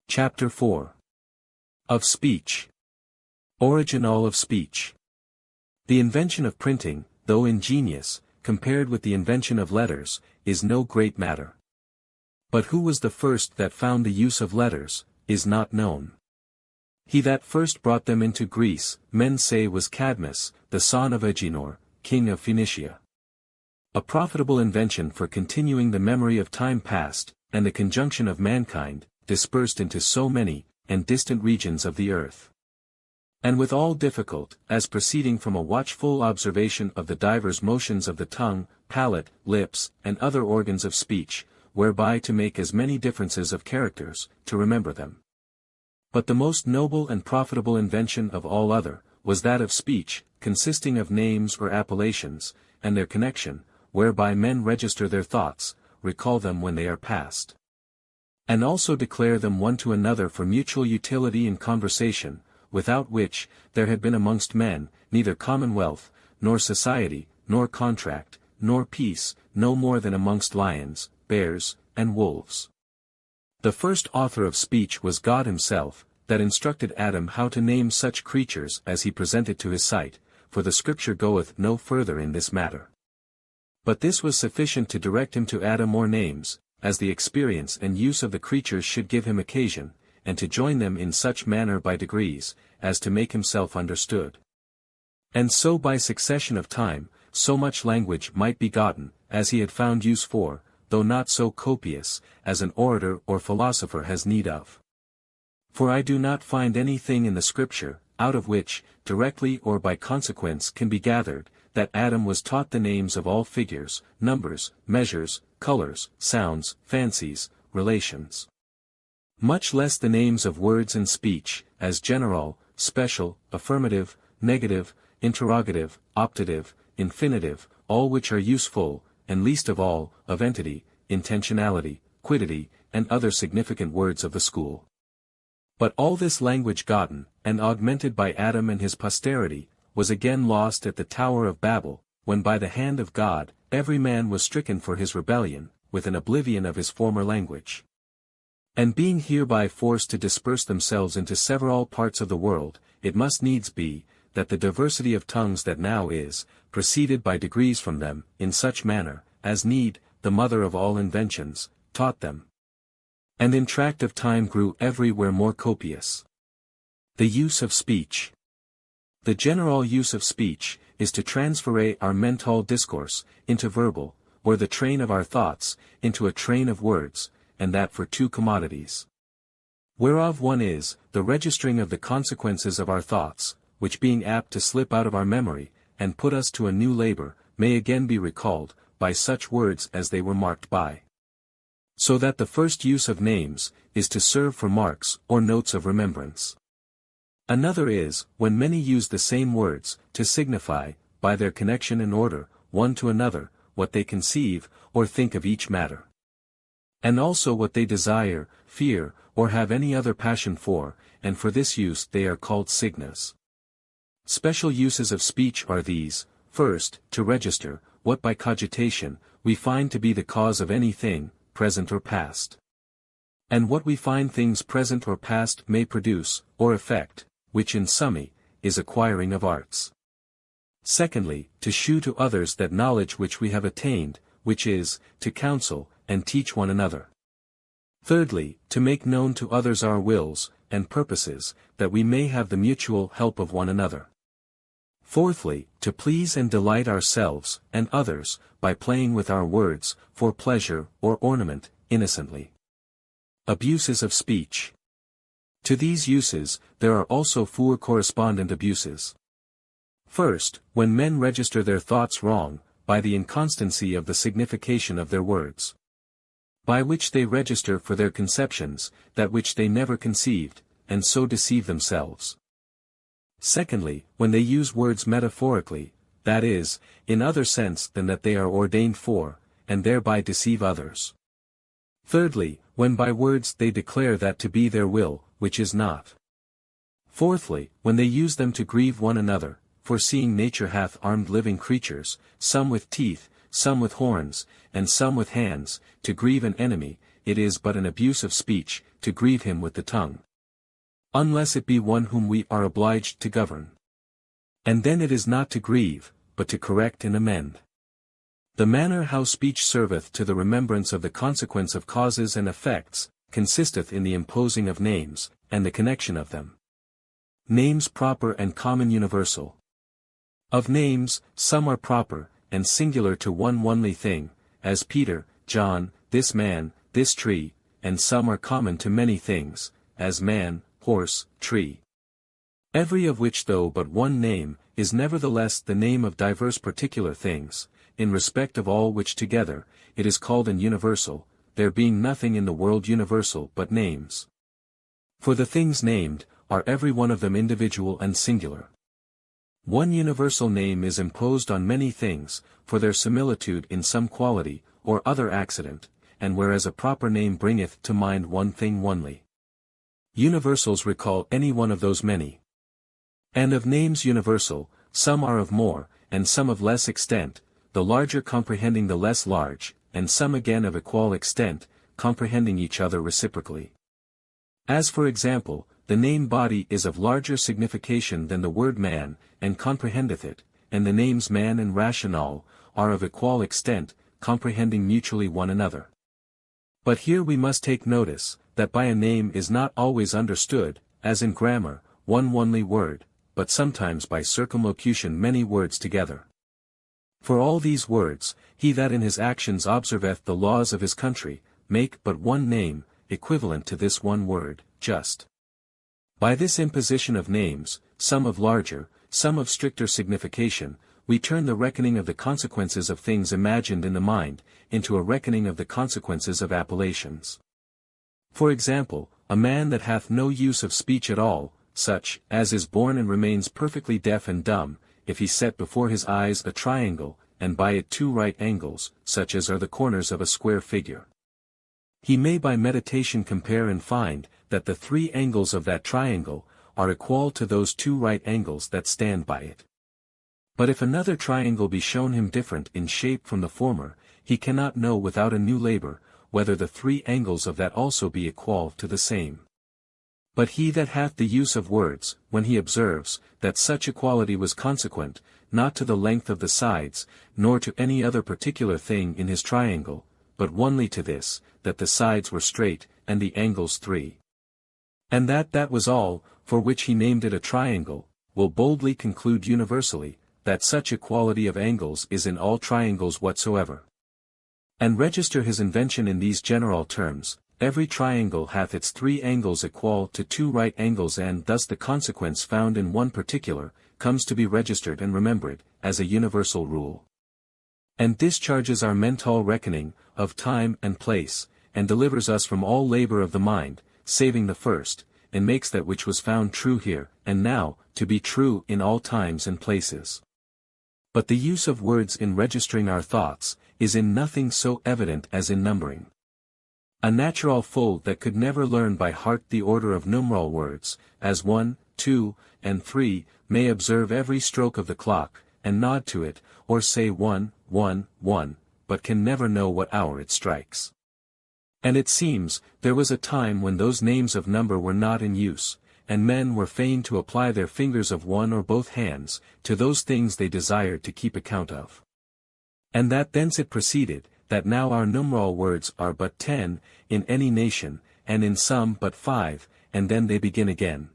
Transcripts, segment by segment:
Chapter 4. Of Speech. Original of speech. The invention of printing, though ingenious, compared with the invention of letters, is no great matter. But who was the first that found the use of letters, is not known. He that first brought them into Greece, men say was Cadmus, the son of Agenor, king of Phoenicia. A profitable invention for continuing the memory of time past, and the conjunction of mankind, dispersed into so many, and distant regions of the earth. And withal difficult, as proceeding from a watchful observation of the divers motions of the tongue, palate, lips, and other organs of speech, whereby to make as many differences of characters, to remember them. But the most noble and profitable invention of all other, was that of speech, consisting of names or appellations, and their connection, whereby men register their thoughts, recall them when they are past, and also declare them one to another for mutual utility in conversation, without which, there had been amongst men, neither commonwealth, nor society, nor contract, nor peace, no more than amongst lions, bears, and wolves. The first author of speech was God himself, that instructed Adam how to name such creatures as he presented to his sight, for the scripture goeth no further in this matter. But this was sufficient to direct him to add more names, as the experience and use of the creatures should give him occasion, and to join them in such manner by degrees, as to make himself understood. And so by succession of time, so much language might be gotten, as he had found use for, though not so copious, as an orator or philosopher has need of. For I do not find any thing in the scripture, out of which, directly or by consequence can be gathered, that Adam was taught the names of all figures, numbers, measures, colors, sounds, fancies, relations. Much less the names of words and speech, as general, special, affirmative, negative, interrogative, optative, infinitive, all which are useful, and least of all, of entity, intentionality, quiddity, and other significant words of the school. But all this language gotten, and augmented by Adam and his posterity, was again lost at the Tower of Babel, when by the hand of God, every man was stricken for his rebellion, with an oblivion of his former language. And being hereby forced to disperse themselves into several parts of the world, it must needs be, that the diversity of tongues that now is, proceeded by degrees from them, in such manner, as need, the mother of all inventions, taught them. And in tract of time grew everywhere more copious. The use of speech. The general use of speech, is to transfer our mental discourse, into verbal, or the train of our thoughts, into a train of words, and that for two commodities. Whereof one is, the registering of the consequences of our thoughts, which being apt to slip out of our memory, and put us to a new labor, may again be recalled, by such words as they were marked by. So that the first use of names, is to serve for marks or notes of remembrance. Another is, when many use the same words, to signify, by their connection and order, one to another, what they conceive, or think of each matter. And also what they desire, fear, or have any other passion for, and for this use they are called signas. Special uses of speech are these: first, to register, what by cogitation, we find to be the cause of any thing, present or past. And what we find things present or past may produce, or effect, which in summy, is acquiring of arts. Secondly, to shew to others that knowledge which we have attained, which is, to counsel, and teach one another. Thirdly, to make known to others our wills, and purposes, that we may have the mutual help of one another. Fourthly, to please and delight ourselves, and others, by playing with our words, for pleasure, or ornament, innocently. Abuses of speech. To these uses, there are also four correspondent abuses. First, when men register their thoughts wrong, by the inconstancy of the signification of their words. By which they register for their conceptions, that which they never conceived, and so deceive themselves. Secondly, when they use words metaphorically, that is, in other sense than that they are ordained for, and thereby deceive others. Thirdly, when by words they declare that to be their will, which is not. Fourthly, when they use them to grieve one another, for seeing nature hath armed living creatures, some with teeth, some with horns, and some with hands, to grieve an enemy, it is but an abuse of speech, to grieve him with the tongue. Unless it be one whom we are obliged to govern. And then it is not to grieve, but to correct and amend. The manner how speech serveth to the remembrance of the consequence of causes and effects, consisteth in the imposing of names, and the connection of them. Names proper and common universal. Of names, some are proper, and singular to one only thing, as Peter, John, this man, this tree, and some are common to many things, as man, horse, tree. Every of which though but one name, is nevertheless the name of diverse particular things, in respect of all which together, it is called an universal, there being nothing in the world universal but names. For the things named, are every one of them individual and singular. One universal name is imposed on many things, for their similitude in some quality, or other accident, and whereas a proper name bringeth to mind one thing only. Universals recall any one of those many. And of names universal, some are of more, and some of less extent, the larger comprehending the less large, and some again of equal extent, comprehending each other reciprocally. As for example, the name body is of larger signification than the word man, and comprehendeth it, and the names man and rational, are of equal extent, comprehending mutually one another. But here we must take notice, that by a name is not always understood, as in grammar, one only word, but sometimes by circumlocution many words together. For all these words, he that in his actions observeth the laws of his country, make but one name, equivalent to this one word, just. By this imposition of names, some of larger, some of stricter signification, we turn the reckoning of the consequences of things imagined in the mind, into a reckoning of the consequences of appellations. For example, a man that hath no use of speech at all, such as is born and remains perfectly deaf and dumb, if he set before his eyes a triangle, and by it two right angles, such as are the corners of a square figure. He may by meditation compare and find, that the three angles of that triangle, are equal to those two right angles that stand by it. But if another triangle be shown him different in shape from the former, he cannot know without a new labor, whether the three angles of that also be equal to the same. But he that hath the use of words, when he observes, that such equality was consequent, not to the length of the sides, nor to any other particular thing in his triangle, but only to this, that the sides were straight, and the angles three. And that was all, for which he named it a triangle, will boldly conclude universally, that such equality of angles is in all triangles whatsoever. And register his invention in these general terms, every triangle hath its three angles equal to two right angles, and thus the consequence found in one particular, comes to be registered and remembered, as a universal rule. And discharges our mental reckoning, of time and place, and delivers us from all labor of the mind, saving the first, and makes that which was found true here, and now, to be true in all times and places. But the use of words in registering our thoughts, is in nothing so evident as in numbering. A natural fool that could never learn by heart the order of numeral words, as 1, 2, and 3, may observe every stroke of the clock, and nod to it, or say 1, 1, 1, but can never know what hour it strikes. And it seems, there was a time when those names of number were not in use, and men were fain to apply their fingers of one or both hands, to those things they desired to keep account of. And that thence it proceeded, that now our numeral words are but 10, in any nation, and in some but 5, and then they begin again.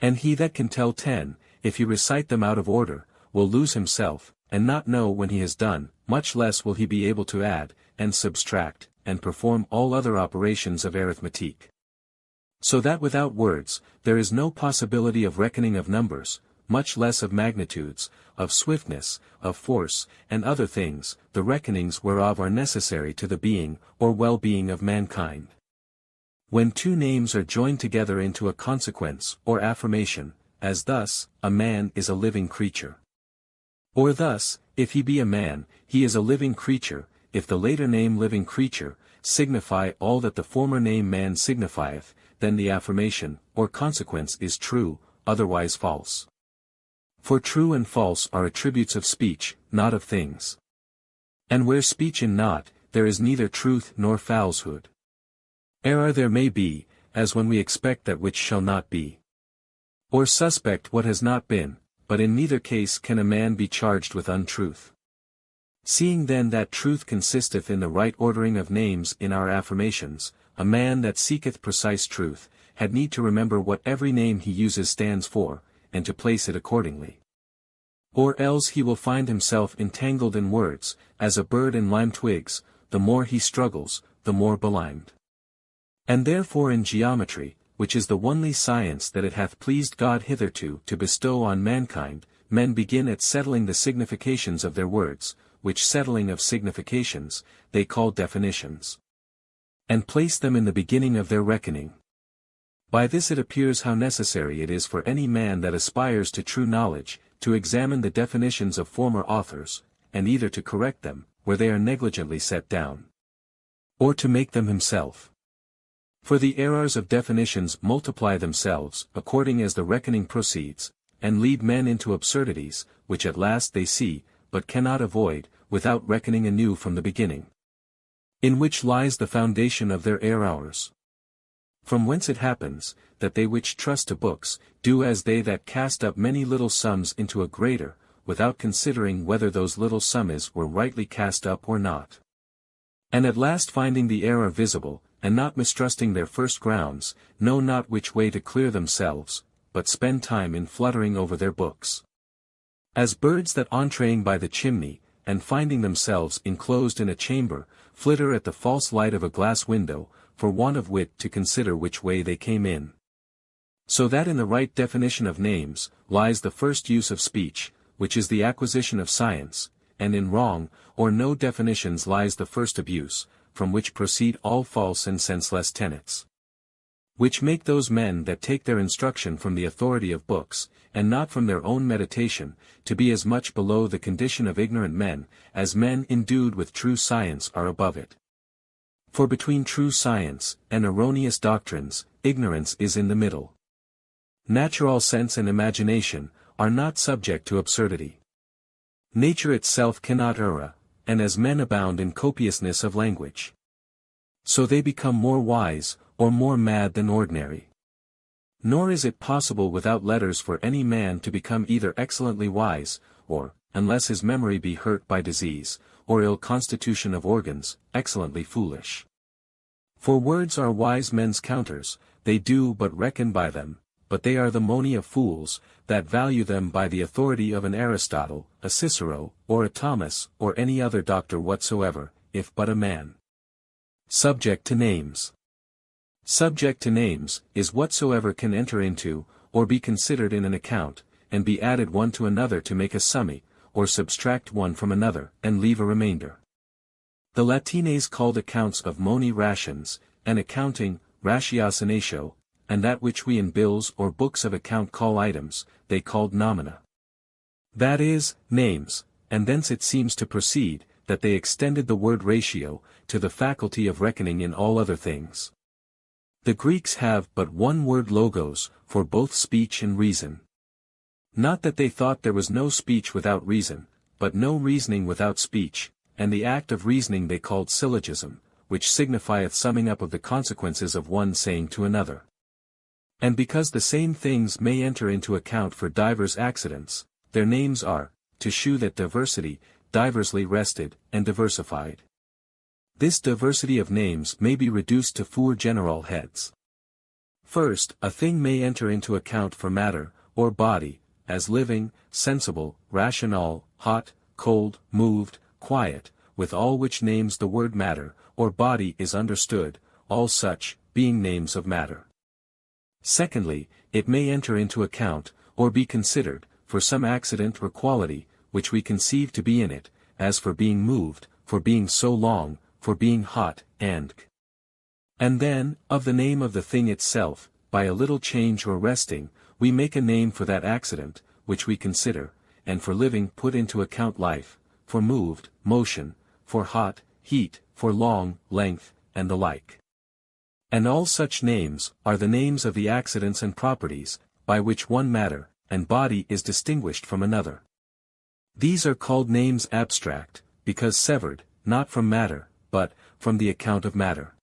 And he that can tell 10, if he recite them out of order, will lose himself, and not know when he has done, much less will he be able to add, and subtract, and perform all other operations of arithmetic. So that without words, there is no possibility of reckoning of numbers, much less of magnitudes, of swiftness, of force, and other things, the reckonings whereof are necessary to the being, or well-being of mankind. When two names are joined together into a consequence, or affirmation, as thus, a man is a living creature. Or thus, if he be a man, he is a living creature, if the later name living creature, signify all that the former name man signifieth, then the affirmation, or consequence is true, otherwise false. For true and false are attributes of speech, not of things. And where speech is not, there is neither truth nor falsehood. Error there may be, as when we expect that which shall not be. Or suspect what has not been, but in neither case can a man be charged with untruth. Seeing then that truth consisteth in the right ordering of names in our affirmations, a man that seeketh precise truth, had need to remember what every name he uses stands for, and to place it accordingly. Or else he will find himself entangled in words, as a bird in lime twigs, the more he struggles, the more belimed. And therefore in geometry, which is the only science that it hath pleased God hitherto to bestow on mankind, men begin at settling the significations of their words, which settling of significations, they call definitions. And place them in the beginning of their reckoning. By this it appears how necessary it is for any man that aspires to true knowledge, to examine the definitions of former authors, and either to correct them, where they are negligently set down, or to make them himself. For the errors of definitions multiply themselves, according as the reckoning proceeds, and lead men into absurdities, which at last they see, but cannot avoid, without reckoning anew from the beginning. In which lies the foundation of their errors. From whence it happens, that they which trust to books, do as they that cast up many little sums into a greater, without considering whether those little summes were rightly cast up or not. And at last finding the error visible, and not mistrusting their first grounds, know not which way to clear themselves, but spend time in fluttering over their books. As birds that entreing by the chimney, and finding themselves enclosed in a chamber, flitter at the false light of a glass window, for want of wit to consider which way they came in. So that in the right definition of names, lies the first use of speech, which is the acquisition of science, and in wrong, or no definitions lies the first abuse, from which proceed all false and senseless tenets. Which make those men that take their instruction from the authority of books, and not from their own meditation, to be as much below the condition of ignorant men, as men endued with true science are above it. For between true science, and erroneous doctrines, ignorance is in the middle. Natural sense and imagination, are not subject to absurdity. Nature itself cannot err, and as men abound in copiousness of language, so they become more wise, or more mad than ordinary. Nor is it possible without letters for any man to become either excellently wise, or, unless his memory be hurt by disease, or ill constitution of organs, excellently foolish. For words are wise men's counters, they do but reckon by them, but they are the money of fools, that value them by the authority of an Aristotle, a Cicero, or a Thomas, or any other doctor whatsoever, if but a man. Subject to names. Subject to names, is whatsoever can enter into, or be considered in an account, and be added one to another to make a summary, or subtract one from another, and leave a remainder. The Latines called accounts of moni rations, and accounting, ratiocinatio, and that which we in bills or books of account call items, they called nomina. That is, names, and thence it seems to proceed, that they extended the word ratio, to the faculty of reckoning in all other things. The Greeks have but one word logos, for both speech and reason. Not that they thought there was no speech without reason, but no reasoning without speech, and the act of reasoning they called syllogism, which signifieth summing up of the consequences of one saying to another. And because the same things may enter into account for divers accidents, their names are, to shew that diversity, diversely rested, and diversified. This diversity of names may be reduced to four general heads. First, a thing may enter into account for matter, or body, as living, sensible, rational, hot, cold, moved, quiet, with all which names the word matter, or body is understood, all such, being names of matter. Secondly, it may enter into account, or be considered, for some accident or quality, which we conceive to be in it, as for being moved, for being so long, for being hot, and then, of the name of the thing itself, by a little change or resting, we make a name for that accident, which we consider, and for living put into account life, for moved, motion, for hot, heat, for long, length, and the like. And all such names, are the names of the accidents and properties, by which one matter, and body is distinguished from another. These are called names abstract, because severed, not from matter, but, from the account of matter.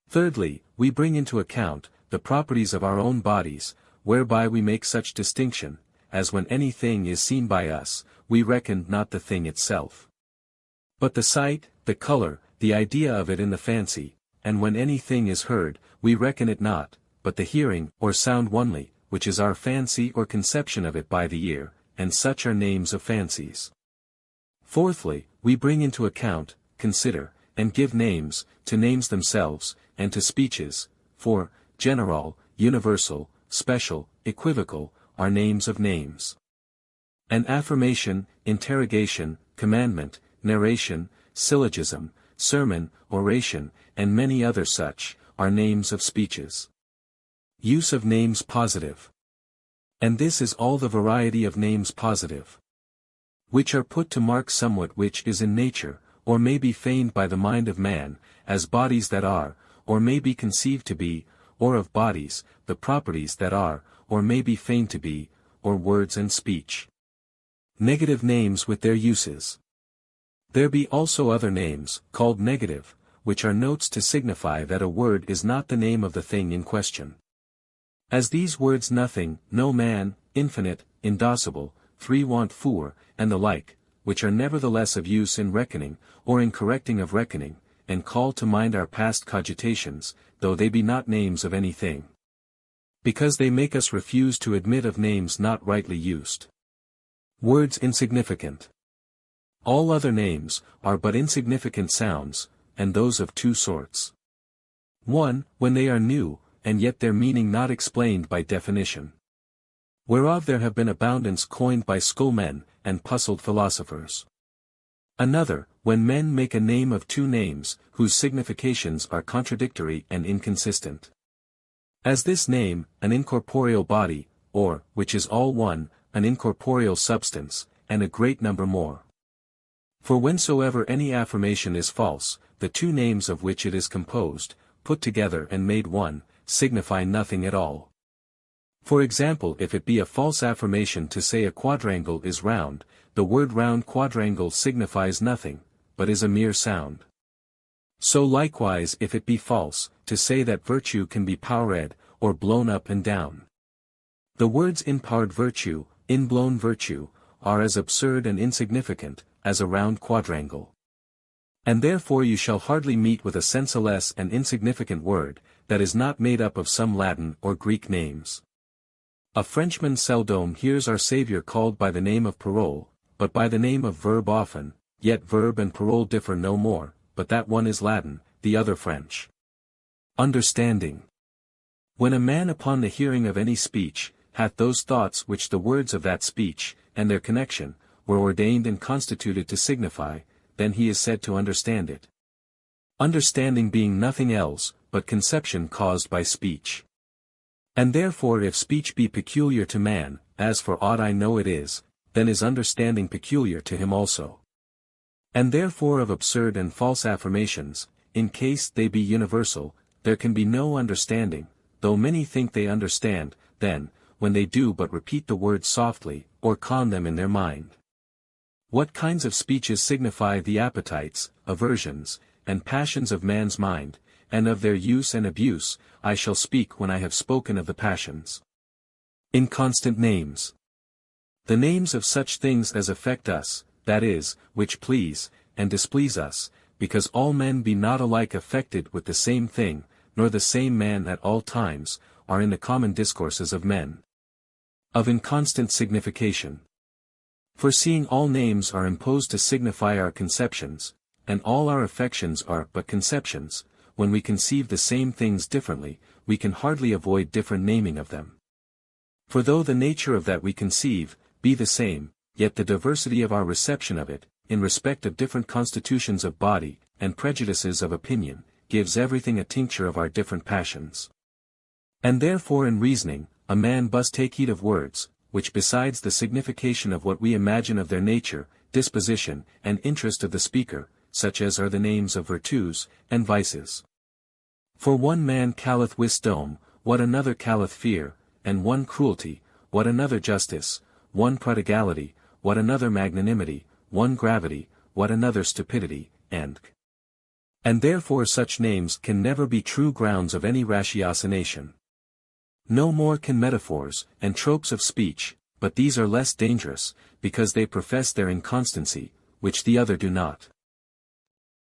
Thirdly, we bring into account the properties of our own bodies, whereby we make such distinction, as when anything is seen by us, we reckon not the thing itself, but the sight, the color, the idea of it in the fancy, and when anything is heard, we reckon it not, but the hearing or sound only, which is our fancy or conception of it by the ear, and such are names of fancies. Fourthly, we bring into account, consider, and give names, to names themselves, and to speeches, for, general, universal, special, equivocal, are names of names. An affirmation, interrogation, commandment, narration, syllogism, sermon, oration, and many other such, are names of speeches. Use of names positive. And this is all the variety of names positive, which are put to mark somewhat which is in nature, or may be feigned by the mind of man, as bodies that are, or may be conceived to be, or of bodies, the properties that are, or may be feigned to be, or words and speech. Negative names with their uses. There be also other names, called negative, which are notes to signify that a word is not the name of the thing in question. As these words nothing, no man, infinite, indocible, three want four, and the like, which are nevertheless of use in reckoning, or in correcting of reckoning, and call to mind our past cogitations, though they be not names of anything. Because they make us refuse to admit of names not rightly used. Words insignificant. All other names, are but insignificant sounds, and those of two sorts. 1. When they are new, and yet their meaning not explained by definition. Whereof there have been abundance coined by schoolmen, and puzzled philosophers. Another, when men make a name of two names, whose significations are contradictory and inconsistent. As this name, an incorporeal body, or, which is all one, an incorporeal substance, and a great number more. For whensoever any affirmation is false, the two names of which it is composed, put together and made one, signify nothing at all. For example, if it be a false affirmation to say a quadrangle is round, the word round quadrangle signifies nothing, but is a mere sound. So likewise if it be false, to say that virtue can be powered, or blown up and down. The words inpowered virtue, inblown virtue, are as absurd and insignificant, as a round quadrangle. And therefore you shall hardly meet with a senseless and insignificant word, that is not made up of some Latin or Greek names. A Frenchman seldom hears our Saviour called by the name of parole, but by the name of verb often, yet verb and parole differ no more, but that one is Latin, the other French. Understanding. When a man upon the hearing of any speech, hath those thoughts which the words of that speech, and their connection, were ordained and constituted to signify, then he is said to understand it. Understanding being nothing else, but conception caused by speech. And therefore if speech be peculiar to man, as for aught I know it is, then is understanding peculiar to him also. And therefore of absurd and false affirmations, in case they be universal, there can be no understanding, though many think they understand, then, when they do but repeat the words softly, or con them in their mind. What kinds of speeches signify the appetites, aversions, and passions of man's mind, and of their use and abuse, I shall speak when I have spoken of the passions. Inconstant names. The names of such things as affect us, that is, which please, and displease us, because all men be not alike affected with the same thing, nor the same man at all times, are in the common discourses of men. Of inconstant signification. For seeing all names are imposed to signify our conceptions, and all our affections are but conceptions, when we conceive the same things differently, we can hardly avoid different naming of them. For though the nature of that we conceive, be the same, yet the diversity of our reception of it, in respect of different constitutions of body, and prejudices of opinion, gives everything a tincture of our different passions. And therefore in reasoning, a man must take heed of words, which besides the signification of what we imagine of their nature, disposition, and interest of the speaker, such as are the names of virtues, and vices. For one man calleth wisdom, what another calleth fear, and one cruelty, what another justice, one prodigality, what another magnanimity, one gravity, what another stupidity, and And therefore such names can never be true grounds of any ratiocination. No more can metaphors, and tropes of speech, but these are less dangerous, because they profess their inconstancy, which the other do not.